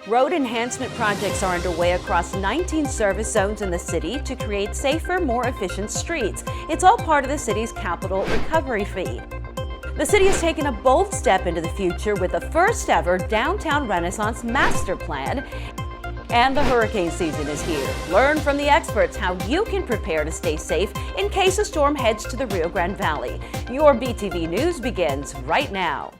Road enhancement projects are underway across 19 service zones in the city to create safer, more efficient streets. It's all part of the city's capital recovery fee. The city has taken a bold step into the future with the first ever Downtown Renaissance Master Plan. And the hurricane season is here. Learn from the experts how you can prepare to stay safe in case a storm heads to the Rio Grande Valley. Your BTV News begins right now.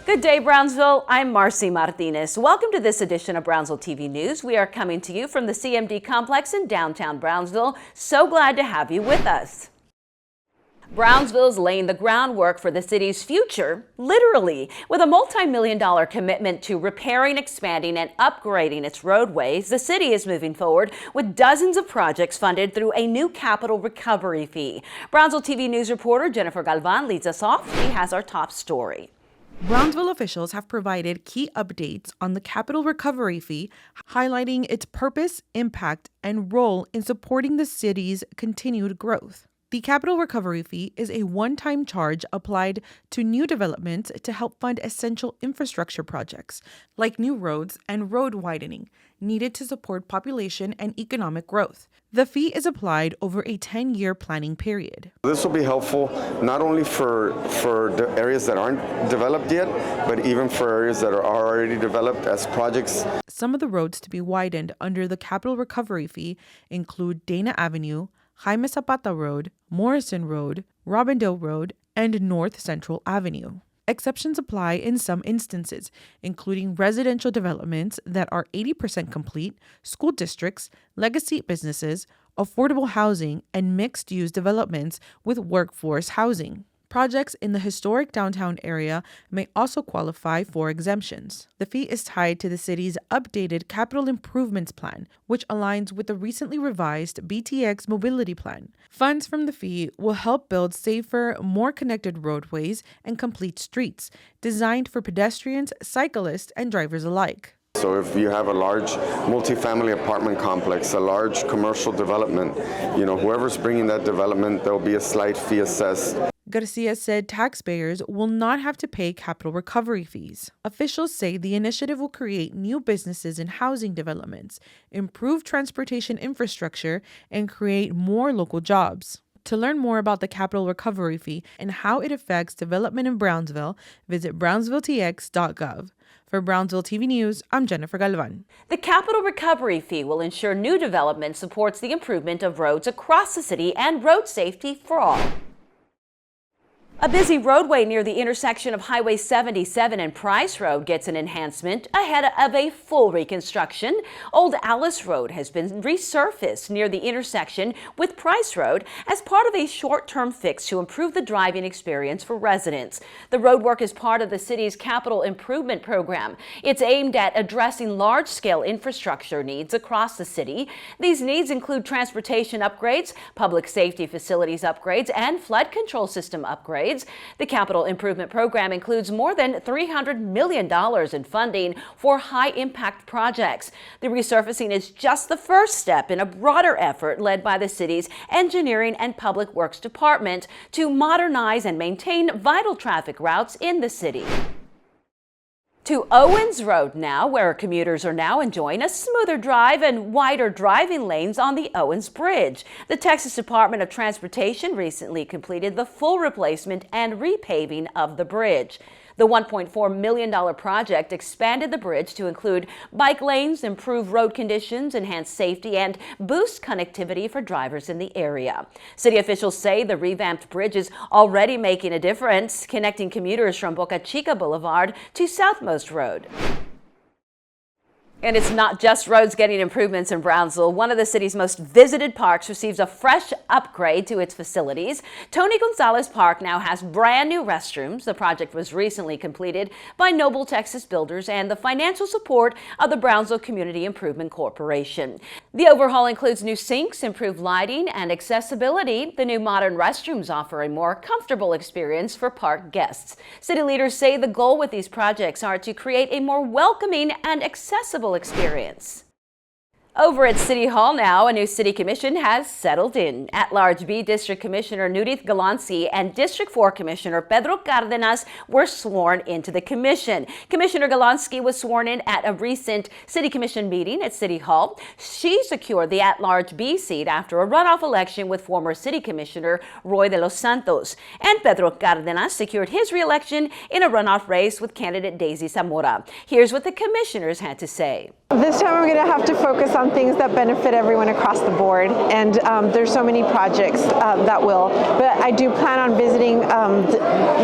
Good day, Brownsville. I'm Marcy Martinez. Welcome to this edition of Brownsville TV News. We are coming to you from the CMD complex in downtown Brownsville. So glad to have you with us. Brownsville's laying the groundwork for the city's future, literally, with a multi-million-dollar commitment to repairing, expanding, and upgrading its roadways. The city is moving forward with dozens of projects funded through a new capital recovery fee. Brownsville TV News reporter Jennifer Galvan leads us off. She has our top story. Brownsville officials have provided key updates on the capital recovery fee, highlighting its purpose, impact, and role in supporting the city's continued growth. The capital recovery fee is a one-time charge applied to new developments to help fund essential infrastructure projects, like new roads and road widening, needed to support population and economic growth. The fee is applied over a 10-year planning period. This will be helpful not only for the areas that aren't developed yet, but even for areas that are already developed as projects. Some of the roads to be widened under the capital recovery fee include Dana Avenue, Jaime Zapata Road, Morrison Road, Robindale Road, and North Central Avenue. Exceptions apply in some instances, including residential developments that are 80% complete, school districts, legacy businesses, affordable housing, and mixed-use developments with workforce housing. Projects in the historic downtown area may also qualify for exemptions. The fee is tied to the city's updated capital improvements plan, which aligns with the recently revised BTX mobility plan. Funds from the fee will help build safer, more connected roadways and complete streets, designed for pedestrians, cyclists, and drivers alike. So if you have a large multifamily apartment complex, a large commercial development, whoever's bringing that development, there'll be a slight fee assessed. Garcia said taxpayers will not have to pay capital recovery fees. Officials say the initiative will create new businesses and housing developments, improve transportation infrastructure, and create more local jobs. To learn more about the capital recovery fee and how it affects development in Brownsville, visit brownsvilletx.gov. For Brownsville TV News, I'm Jennifer Galvan. The capital recovery fee will ensure new development supports the improvement of roads across the city and road safety for all. A busy roadway near the intersection of Highway 77 and Price Road gets an enhancement ahead of a full reconstruction. Old Alice Road has been resurfaced near the intersection with Price Road as part of a short-term fix to improve the driving experience for residents. The roadwork is part of the city's capital improvement program. It's aimed at addressing large-scale infrastructure needs across the city. These needs include transportation upgrades, public safety facilities upgrades, and flood control system upgrades. The capital improvement program includes more than $300 million in funding for high-impact projects. The resurfacing is just the first step in a broader effort led by the city's Engineering and Public Works Department to modernize and maintain vital traffic routes in the city. To Owens Road now, where commuters are now enjoying a smoother drive and wider driving lanes on the Owens Bridge. The Texas Department of Transportation recently completed the full replacement and repaving of the bridge. The $1.4 million project expanded the bridge to include bike lanes, improve road conditions, enhance safety, and boost connectivity for drivers in the area. City officials say the revamped bridge is already making a difference, connecting commuters from Boca Chica Boulevard to Southmost Road. And it's not just roads getting improvements in Brownsville. One of the city's most visited parks receives a fresh upgrade to its facilities. Tony Gonzalez Park now has brand new restrooms. The project was recently completed by Noble Texas Builders and the financial support of the Brownsville Community Improvement Corporation. The overhaul includes new sinks, improved lighting, and accessibility. The new modern restrooms offer a more comfortable experience for park guests. City leaders say the goal with these projects are to create a more welcoming and accessible experience. Over at City Hall now, a new city commission has settled in. At-large B District Commissioner Nudith Galansky and District 4 Commissioner Pedro Cardenas were sworn into the commission. Commissioner Galansky was sworn in at a recent City Commission meeting at City Hall. She secured the at-large B seat after a runoff election with former City Commissioner Roy de los Santos. And Pedro Cardenas secured his re-election in a runoff race with candidate Daisy Zamora. Here's what the commissioners had to say. This time I'm going to have to focus on things that benefit everyone across the board, and there's so many projects that will, but I do plan on visiting,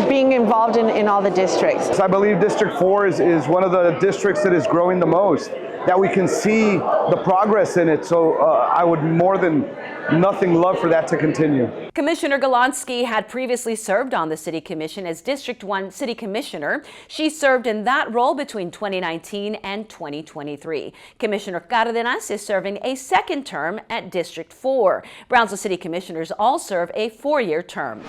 being involved in all the districts. I believe District 4 is one of the districts that is growing the most, that we can see the progress in it, so I would more than nothing love for that to continue. Commissioner Galansky had previously served on the City Commission as District 1 City Commissioner. She served in that role between 2019 and 2023. Commissioner Cardenas is serving a second term at District 4. Brownsville City Commissioners all serve a 4-year term.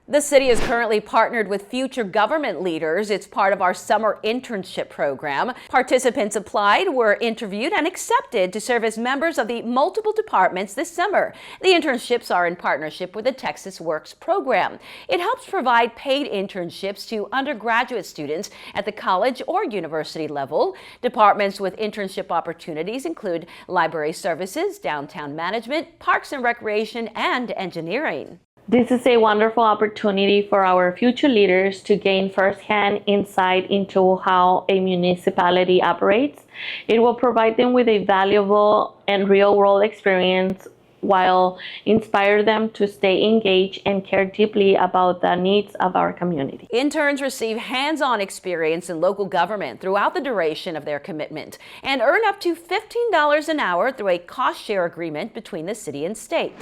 The city is currently partnered with future government leaders. It's part of our summer internship program. Participants applied, were interviewed, and accepted to serve as members of the multiple departments this summer. The internships are in partnership with the Texas Works program. It helps provide paid internships to undergraduate students at the college or university level. Departments with internship opportunities include library services, downtown management, parks and recreation, and engineering. This is a wonderful opportunity for our future leaders to gain firsthand insight into how a municipality operates. It will provide them with a valuable and real-world experience while inspire them to stay engaged and care deeply about the needs of our community. Interns receive hands-on experience in local government throughout the duration of their commitment and earn up to $15 an hour through a cost-share agreement between the city and state.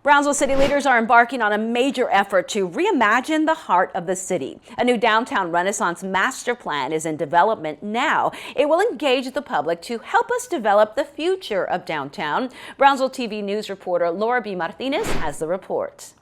Brownsville city leaders are embarking on a major effort to reimagine the heart of the city. A new downtown Renaissance master plan is in development now. It will engage the public to help us develop the future of downtown. Brownsville TV News reporter Laura B. Martinez has the report.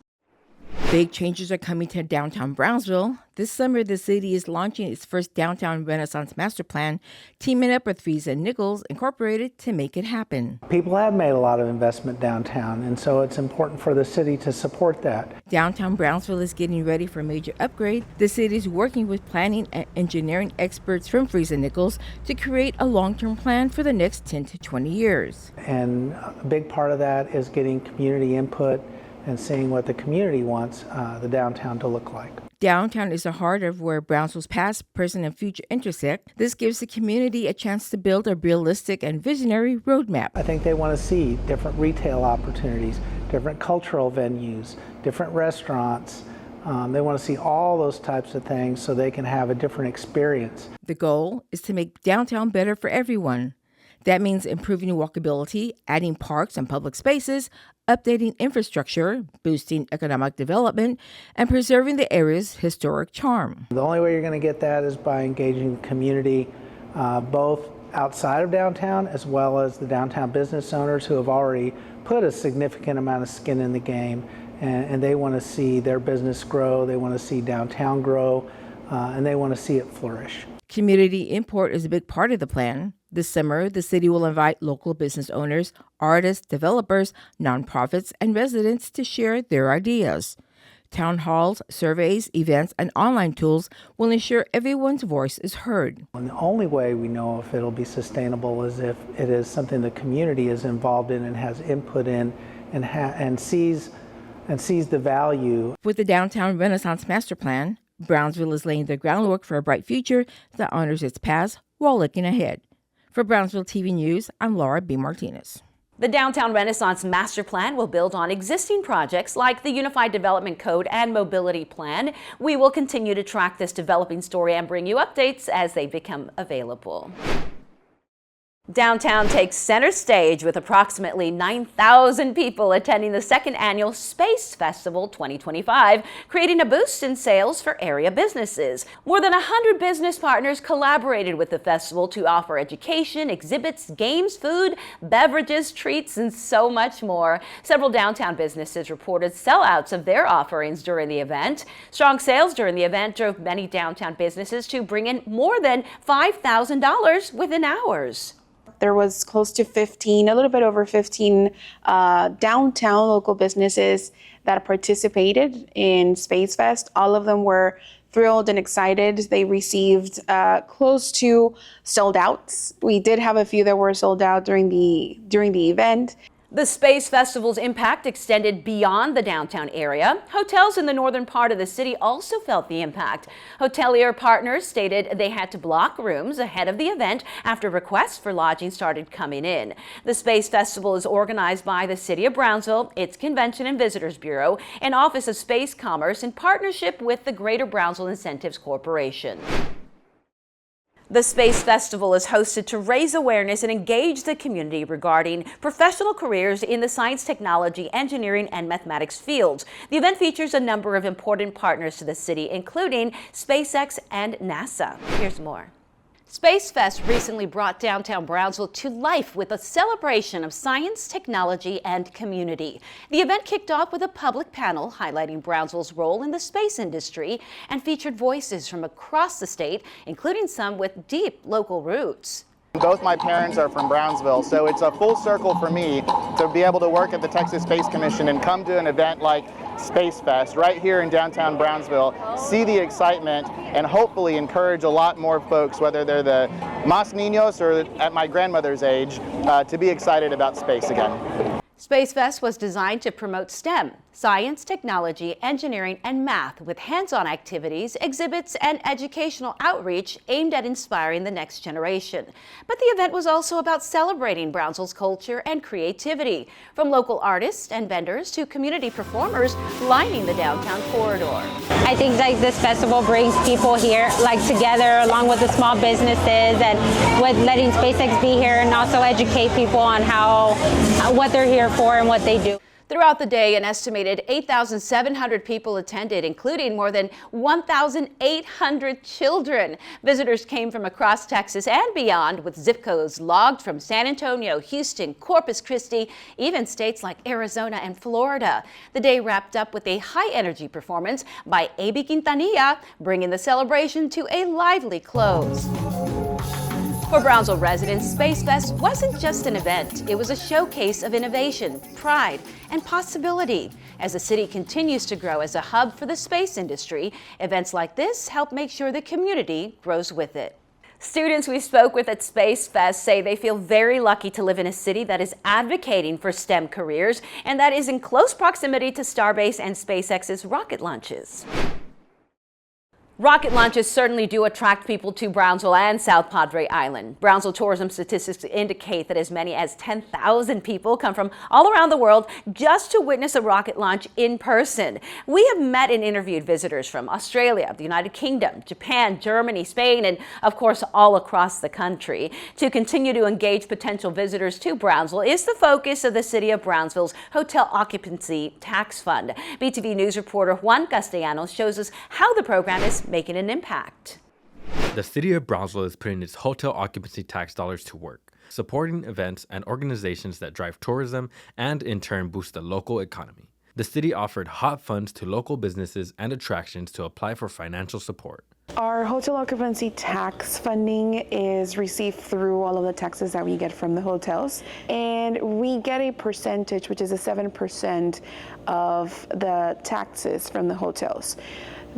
Big changes are coming to downtown Brownsville. This summer, the city is launching its first Downtown Renaissance Master Plan, teaming up with Friesen and Nichols Incorporated to make it happen. People have made a lot of investment downtown, and so it's important for the city to support that. Downtown Brownsville is getting ready for a major upgrade. The city is working with planning and engineering experts from Friesen and Nichols to create a long-term plan for the next 10 to 20 years. And a big part of that is getting community input and seeing what the community wants the downtown to look like. Downtown is the heart of where Brownsville's past, present, and future intersect. This gives the community a chance to build a realistic and visionary roadmap. I think they want to see different retail opportunities, different cultural venues, different restaurants. They want to see all those types of things so they can have a different experience. The goal is to make downtown better for everyone. That means improving walkability, adding parks and public spaces, updating infrastructure, boosting economic development, and preserving the area's historic charm. The only way you're going to get that is by engaging the community, both outside of downtown as well as the downtown business owners who have already put a significant amount of skin in the game, and they want to see their business grow, they want to see downtown grow, and they want to see it flourish. Community input is a big part of the plan. This summer, the city will invite local business owners, artists, developers, nonprofits, and residents to share their ideas. Town halls, surveys, events, and online tools will ensure everyone's voice is heard. And the only way we know if it'll be sustainable is if it is something the community is involved in and has input in and sees the value. With the Downtown Renaissance Master Plan, Brownsville is laying the groundwork for a bright future that honors its past while looking ahead. For Brownsville TV News, I'm Laura B. Martinez. The Downtown Renaissance Master Plan will build on existing projects like the Unified Development Code and Mobility Plan. We will continue to track this developing story and bring you updates as they become available. Downtown takes center stage with approximately 9,000 people attending the second annual Space Festival 2025, creating a boost in sales for area businesses. More than 100 business partners collaborated with the festival to offer education, exhibits, games, food, beverages, treats, and so much more. Several downtown businesses reported sellouts of their offerings during the event. Strong sales during the event drove many downtown businesses to bring in more than $5,000 within hours. There was close to 15, a little bit over 15 downtown local businesses that participated in Space Fest. All of them were thrilled and excited. They received close to sold outs. We did have a few that were sold out during the event. The Space Festival's impact extended beyond the downtown area. Hotels in the northern part of the city also felt the impact. Hotelier partners stated they had to block rooms ahead of the event after requests for lodging started coming in. The Space Festival is organized by the City of Brownsville, its Convention and Visitors Bureau, and Office of Space Commerce in partnership with the Greater Brownsville Incentives Corporation. The Space Festival is hosted to raise awareness and engage the community regarding professional careers in the science, technology, engineering, and mathematics fields. The event features a number of important partners to the city, including SpaceX and NASA. Here's more. Space Fest recently brought downtown Brownsville to life with a celebration of science, technology, and community. The event kicked off with a public panel highlighting Brownsville's role in the space industry and featured voices from across the state, including some with deep local roots. Both my parents are from Brownsville, so it's a full circle for me to be able to work at the Texas Space Commission and come to an event like Space Fest right here in downtown Brownsville, see the excitement, and hopefully encourage a lot more folks, whether they're the mas niños or at my grandmother's age, to be excited about space again. Space Fest was designed to promote STEM, science, technology, engineering, and math with hands-on activities, exhibits, and educational outreach aimed at inspiring the next generation. But the event was also about celebrating Brownsville's culture and creativity, from local artists and vendors to community performers lining the downtown corridor. I think like this festival brings people here together along with the small businesses and with letting SpaceX be here and also educate people on what they're here for and what they do. Throughout the day, an estimated 8,700 people attended, including more than 1,800 children. Visitors came from across Texas and beyond, with zip codes logged from San Antonio, Houston, Corpus Christi, even states like Arizona and Florida. The day wrapped up with a high-energy performance by A.B. Quintanilla, bringing the celebration to a lively close. For Brownsville residents, Space Fest wasn't just an event. It was a showcase of innovation, pride, and possibility. As the city continues to grow as a hub for the space industry, events like this help make sure the community grows with it. Students we spoke with at Space Fest say they feel very lucky to live in a city that is advocating for STEM careers and that is in close proximity to Starbase and SpaceX's rocket launches. Rocket launches certainly do attract people to Brownsville and South Padre Island. Brownsville tourism statistics indicate that as many as 10,000 people come from all around the world just to witness a rocket launch in person. We have met and interviewed visitors from Australia, the United Kingdom, Japan, Germany, Spain, and of course all across the country. To continue to engage potential visitors to Brownsville is the focus of the City of Brownsville's Hotel Occupancy Tax Fund. Btv News reporter Juan Castellanos shows us how the program is making an impact. The City of Brownsville is putting its hotel occupancy tax dollars to work, supporting events and organizations that drive tourism and in turn boost the local economy. The city offered hot funds to local businesses and attractions to apply for financial support. Our hotel occupancy tax funding is received through all of the taxes that we get from the hotels, and we get a percentage, which is a 7% of the taxes from the hotels.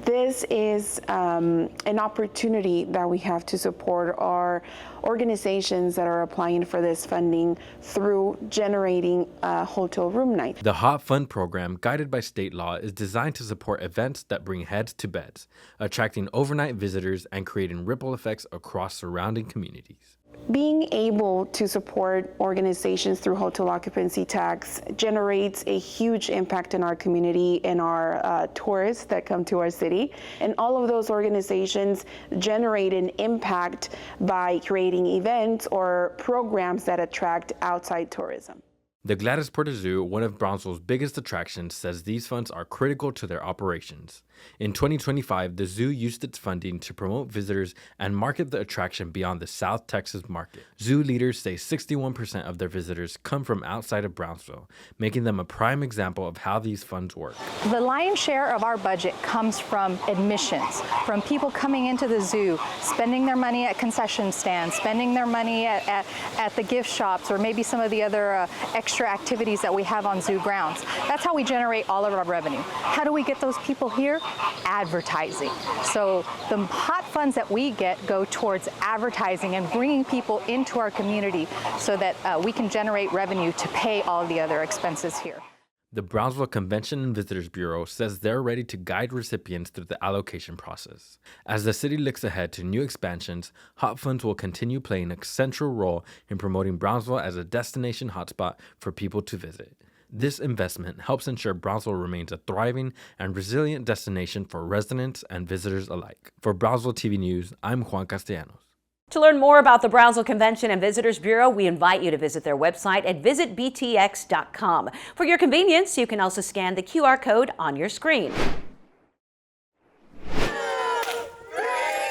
This is an opportunity that we have to support our organizations that are applying for this funding through generating hotel room nights. The Hot Fund program, guided by state law, is designed to support events that bring heads to beds, attracting overnight visitors and creating ripple effects across surrounding communities. Being able to support organizations through hotel occupancy tax generates a huge impact in our community and our tourists that come to our city. And all of those organizations generate an impact by creating events or programs that attract outside tourism. The Gladys Porter Zoo, one of Brownsville's biggest attractions, says these funds are critical to their operations. In 2025, the zoo used its funding to promote visitors and market the attraction beyond the South Texas market. Zoo leaders say 61% of their visitors come from outside of Brownsville, making them a prime example of how these funds work. The lion's share of our budget comes from admissions, from people coming into the zoo, spending their money at concession stands, spending their money at the gift shops, or maybe some of the other extra activities that we have on zoo grounds. That's how we generate all of our revenue. How do we get those people here? Advertising. So the hot funds that we get go towards advertising and bringing people into our community so that we can generate revenue to pay all the other expenses here. The Brownsville Convention and Visitors Bureau says they're ready to guide recipients through the allocation process. As the city looks ahead to new expansions, hot funds will continue playing a central role in promoting Brownsville as a destination hotspot for people to visit. This investment helps ensure Brownsville remains a thriving and resilient destination for residents and visitors alike. For Brownsville TV News, I'm Juan Castellanos. To learn more about the Brownsville Convention and Visitors Bureau, we invite you to visit their website at visitbtx.com. For your convenience, you can also scan the QR code on your screen.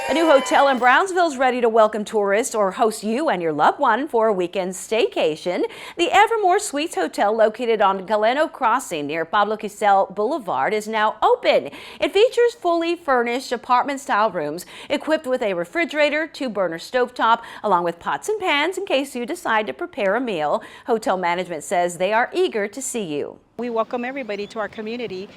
A new hotel in Brownsville is ready to welcome tourists or host you and your loved one for a weekend staycation. The Evermore Suites Hotel, located on Galeno Crossing near Pablo Quisel Boulevard, is now open. It features fully furnished apartment-style rooms equipped with a refrigerator, 2-burner stovetop, along with pots and pans in case you decide to prepare a meal. Hotel management says they are eager to see you. We welcome everybody to our community.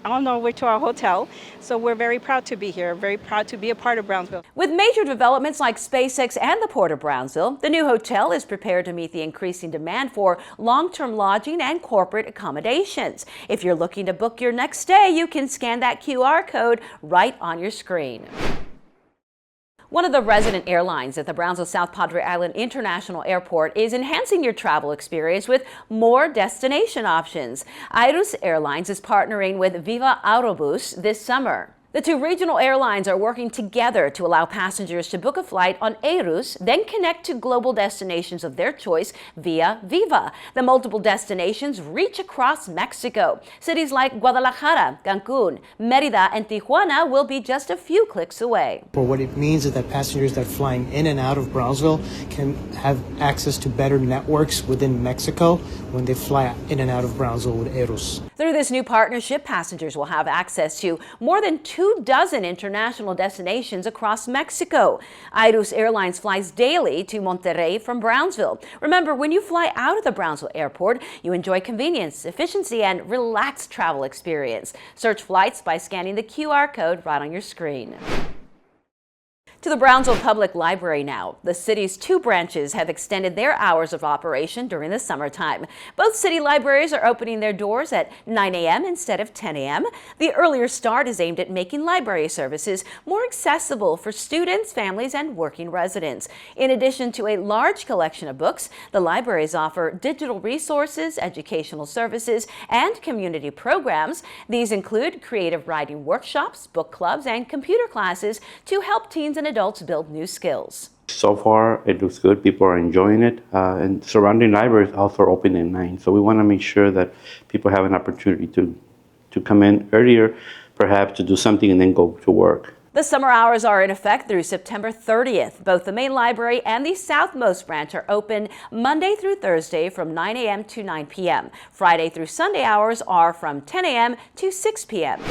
On our way to our hotel, so we're very proud to be here, very proud to be a part of Brownsville. With major developments like SpaceX and the Port of Brownsville, the new hotel is prepared to meet the increasing demand for long-term lodging and corporate accommodations. If you're looking to book your next stay, you can scan that QR code right on your screen. One of the resident airlines at the Brownsville South Padre Island International Airport is enhancing your travel experience with more destination options. Airus Airlines is partnering with Viva Aerobus this summer. The two regional airlines are working together to allow passengers to book a flight on Airus, then connect to global destinations of their choice via Viva. The multiple destinations reach across Mexico. Cities like Guadalajara, Cancun, Mérida, and Tijuana will be just a few clicks away. What it means is that passengers that are flying in and out of Brownsville can have access to better networks within Mexico when they fly in and out of Brownsville with Airus. Through this new partnership, passengers will have access to more than 24 international destinations across Mexico. Airus Airlines flies daily to Monterrey from Brownsville. Remember, when you fly out of the Brownsville airport, you enjoy convenience, efficiency, and relaxed travel experience. Search flights by scanning the QR code right on your screen. To the Brownsville Public Library now. The city's 2 branches have extended their hours of operation during the summertime. Both city libraries are opening their doors at 9 a.m. instead of 10 a.m. The earlier start is aimed at making library services more accessible for students, families, and working residents. In addition to a large collection of books, the libraries offer digital resources, educational services, and community programs. These include creative writing workshops, book clubs, and computer classes to help teens and adults build new skills. So far, it looks good. People are enjoying it. And surrounding libraries also are open at 9. So we want to make sure that people have an opportunity to come in earlier, perhaps to do something and then go to work. The summer hours are in effect through September 30th. Both the main library and the southmost branch are open Monday through Thursday from 9 a.m. to 9 p.m. Friday through Sunday hours are from 10 a.m. to 6 p.m.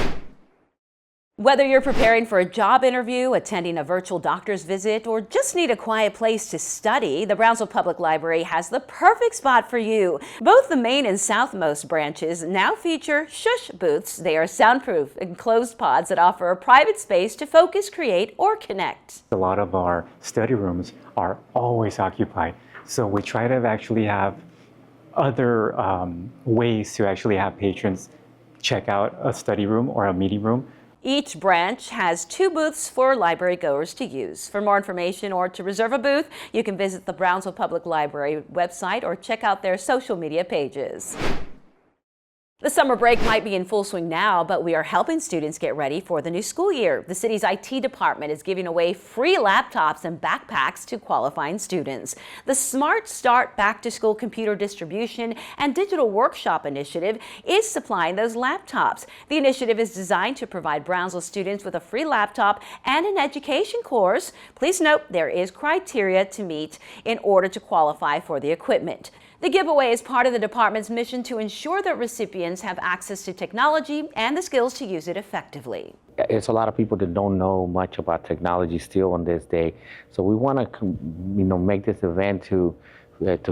Whether you're preparing for a job interview, attending a virtual doctor's visit, or just need a quiet place to study, the Brownsville Public Library has the perfect spot for you. Both the main and southmost branches now feature shush booths. They are soundproof, enclosed pods that offer a private space to focus, create, or connect. A lot of our study rooms are always occupied, so we try to actually have other ways to actually have patrons check out a study room or a meeting room. Each branch has 2 booths for library goers to use. For more information or to reserve a booth, you can visit the Brownsville Public Library website or check out their social media pages. The summer break might be in full swing now, but we are helping students get ready for the new school year. The city's IT department is giving away free laptops and backpacks to qualifying students. The Smart Start Back to School Computer Distribution and Digital Workshop Initiative is supplying those laptops. The initiative is designed to provide Brownsville students with a free laptop and an education course. Please note there is criteria to meet in order to qualify for the equipment. The giveaway is part of the department's mission to ensure that recipients have access to technology and the skills to use it effectively. It's a lot of people that don't know much about technology still on this day. So we want to, make this event to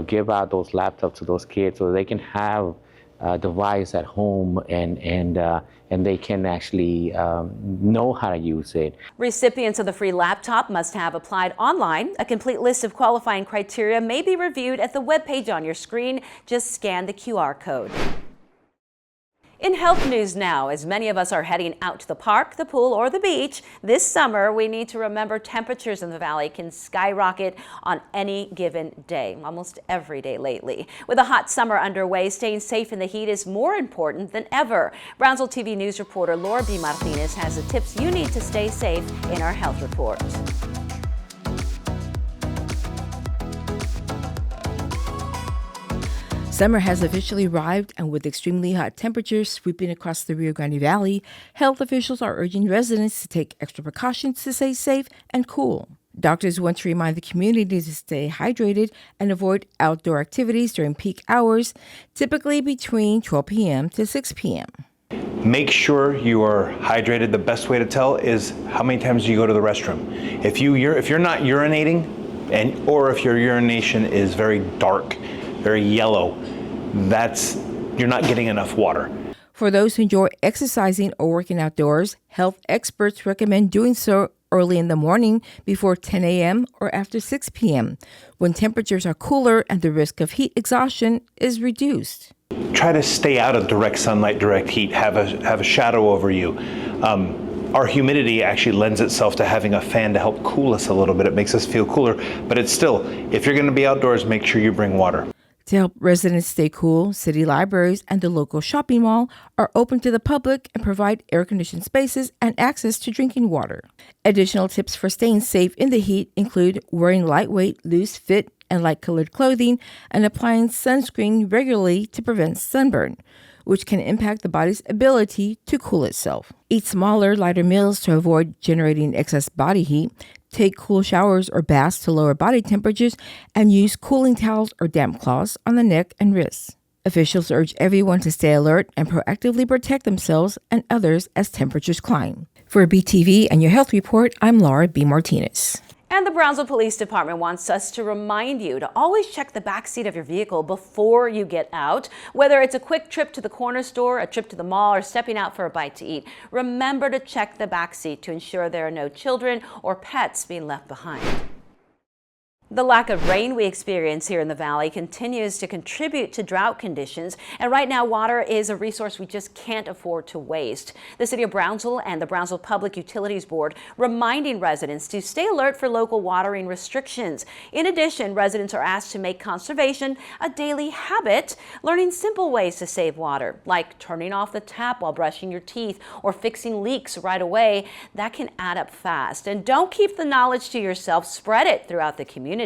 give out those laptops to those kids so they can have a device at home and they can actually know how to use it. Recipients of the free laptop must have applied online. A complete list of qualifying criteria may be reviewed at the webpage on your screen. Just scan the QR code. In health news now, as many of us are heading out to the park, the pool, or the beach this summer, we need to remember temperatures in the valley can skyrocket on any given day, almost every day lately. With a hot summer underway, staying safe in the heat is more important than ever. Brownsville TV News reporter Laura B. Martinez has the tips you need to stay safe in our health report. Summer has officially arrived, and with extremely hot temperatures sweeping across the Rio Grande Valley, health officials are urging residents to take extra precautions to stay safe and cool. Doctors want to remind the community to stay hydrated and avoid outdoor activities during peak hours, typically between 12 p.m. to 6 p.m. Make sure you are hydrated. The best way to tell is how many times you go to the restroom. If you're not urinating, or if your urination is very dark, very yellow, you're not getting enough water. For those who enjoy exercising or working outdoors, health experts recommend doing so early in the morning before 10 a.m. or after 6 p.m. when temperatures are cooler and the risk of heat exhaustion is reduced. Try to stay out of direct sunlight, direct heat, have a shadow over you. Our humidity actually lends itself to having a fan to help cool us a little bit. It makes us feel cooler, but it's still, if you're going to be outdoors, make sure you bring water. To help residents stay cool, city libraries and the local shopping mall are open to the public and provide air-conditioned spaces and access to drinking water. Additional tips for staying safe in the heat include wearing lightweight, loose-fit, and light-colored clothing and applying sunscreen regularly to prevent sunburn, which can impact the body's ability to cool itself. Eat smaller, lighter meals to avoid generating excess body heat. Take cool showers or baths to lower body temperatures, and use cooling towels or damp cloths on the neck and wrists. Officials urge everyone to stay alert and proactively protect themselves and others as temperatures climb. For BTV and your health report, I'm Laura B. Martinez. And the Brownsville Police Department wants us to remind you to always check the back seat of your vehicle before you get out. Whether it's a quick trip to the corner store, a trip to the mall, or stepping out for a bite to eat, remember to check the back seat to ensure there are no children or pets being left behind. The lack of rain we experience here in the valley continues to contribute to drought conditions, and right now water is a resource we just can't afford to waste. The City of Brownsville and the Brownsville Public Utilities Board reminding residents to stay alert for local watering restrictions. In addition, residents are asked to make conservation a daily habit, learning simple ways to save water, like turning off the tap while brushing your teeth or fixing leaks right away. That can add up fast. And don't keep the knowledge to yourself, spread it throughout the community.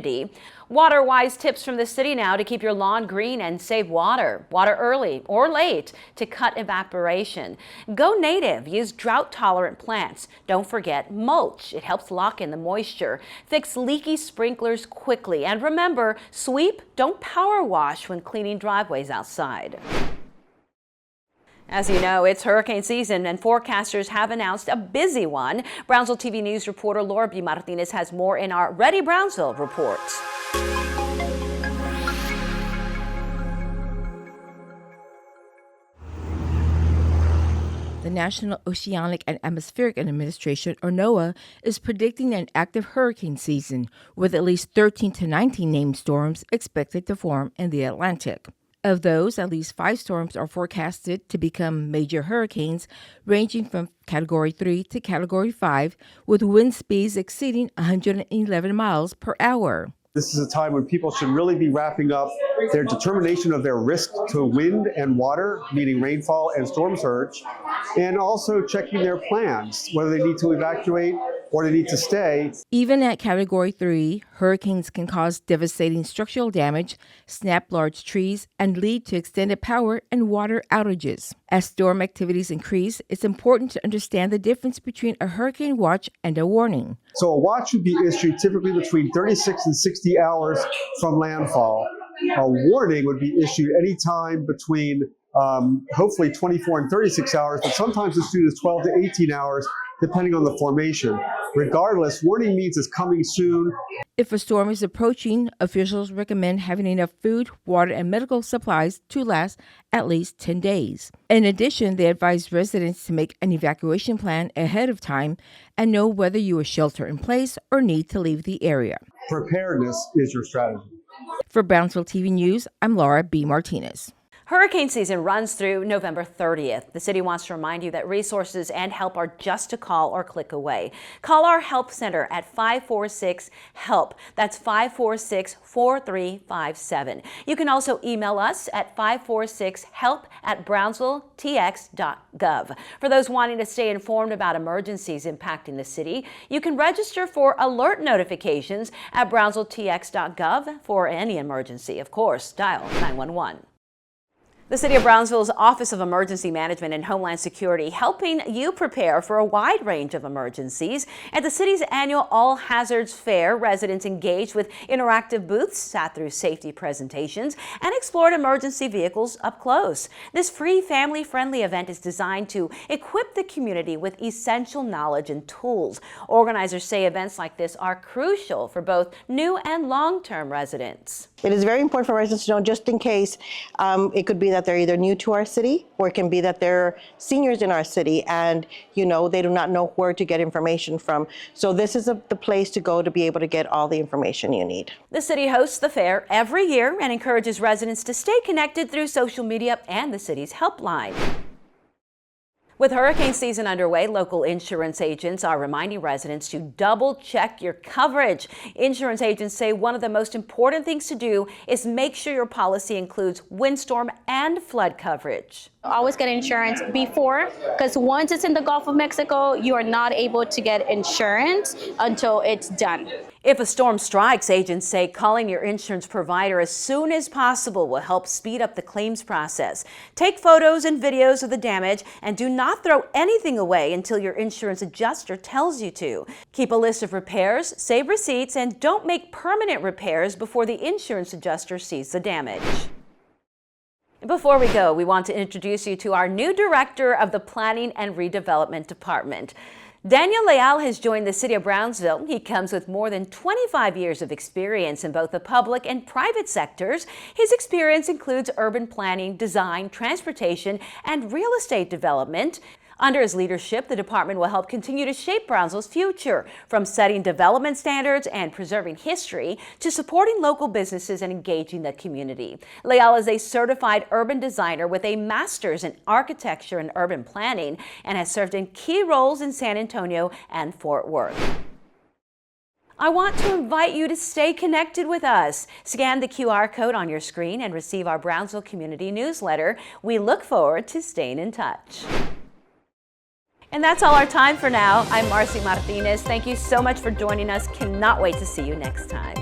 Water-wise tips from the city now to keep your lawn green and save water. Water early or late to cut evaporation. Go native. Use drought-tolerant plants. Don't forget mulch. It helps lock in the moisture. Fix leaky sprinklers quickly. And remember, sweep, don't power wash when cleaning driveways outside. As you know, it's hurricane season and forecasters have announced a busy one. Brownsville TV News reporter Laura B. Martinez has more in our Ready Brownsville report. The National Oceanic and Atmospheric Administration, or NOAA, is predicting an active hurricane season with at least 13 to 19 named storms expected to form in the Atlantic. Of those, at least 5 storms are forecasted to become major hurricanes, ranging from Category 3 to Category 5, with wind speeds exceeding 111 miles per hour. This is a time when people should really be wrapping up their determination of their risk to wind and water, meaning rainfall and storm surge, and also checking their plans, whether they need to evacuate or they need to stay. Even at Category 3, hurricanes can cause devastating structural damage, snap large trees, and lead to extended power and water outages. As storm activities increase, it's important to understand the difference between a hurricane watch and a warning. So a watch would be issued typically between 36 and 60 hours from landfall. A warning would be issued anytime between hopefully 24 and 36 hours, but sometimes as soon as 12 to 18 hours, depending on the formation. Regardless, warning means it's coming soon. If a storm is approaching, officials recommend having enough food, water, and medical supplies to last at least 10 days. In addition, they advise residents to make an evacuation plan ahead of time and know whether you are shelter in place or need to leave the area. Preparedness is your strategy. For Brownsville TV News, I'm Laura B. Martinez. Hurricane season runs through November 30th. The city wants to remind you that resources and help are just a call or click away. Call our help center at 546-HELP. That's 546-4357. You can also email us at 546help@brownsvilletx.gov. For those wanting to stay informed about emergencies impacting the city, you can register for alert notifications at brownsvilletx.gov for any emergency. Of course, dial 911. The City of Brownsville's Office of Emergency Management and Homeland Security helping you prepare for a wide range of emergencies. At the city's annual All Hazards Fair, residents engaged with interactive booths, sat through safety presentations, and explored emergency vehicles up close. This free, family-friendly event is designed to equip the community with essential knowledge and tools. Organizers say events like this are crucial for both new and long-term residents. It is very important for residents to know, just in case it could be that they're either new to our city, or it can be that they're seniors in our city and they do not know where to get information from. So this is the place to go to be able to get all the information you need. The city hosts the fair every year and encourages residents to stay connected through social media and the city's helpline. With hurricane season underway, local insurance agents are reminding residents to double check your coverage. Insurance agents say one of the most important things to do is make sure your policy includes windstorm and flood coverage. Always get insurance before, because once it's in the Gulf of Mexico, you are not able to get insurance until it's done. If a storm strikes, agents say calling your insurance provider as soon as possible will help speed up the claims process. Take photos and videos of the damage and do not throw anything away until your insurance adjuster tells you to. Keep a list of repairs, save receipts, and don't make permanent repairs before the insurance adjuster sees the damage. Before we go, we want to introduce you to our new director of the Planning and Redevelopment Department. Daniel Leal has joined the City of Brownsville. He comes with more than 25 years of experience in both the public and private sectors. His experience includes urban planning, design, transportation, and real estate development. Under his leadership, the department will help continue to shape Brownsville's future, from setting development standards and preserving history to supporting local businesses and engaging the community. Leal is a certified urban designer with a master's in architecture and urban planning and has served in key roles in San Antonio and Fort Worth. I want to invite you to stay connected with us. Scan the QR code on your screen and receive our Brownsville Community Newsletter. We look forward to staying in touch. And that's all our time for now. I'm Marcy Martinez. Thank you so much for joining us. Cannot wait to see you next time.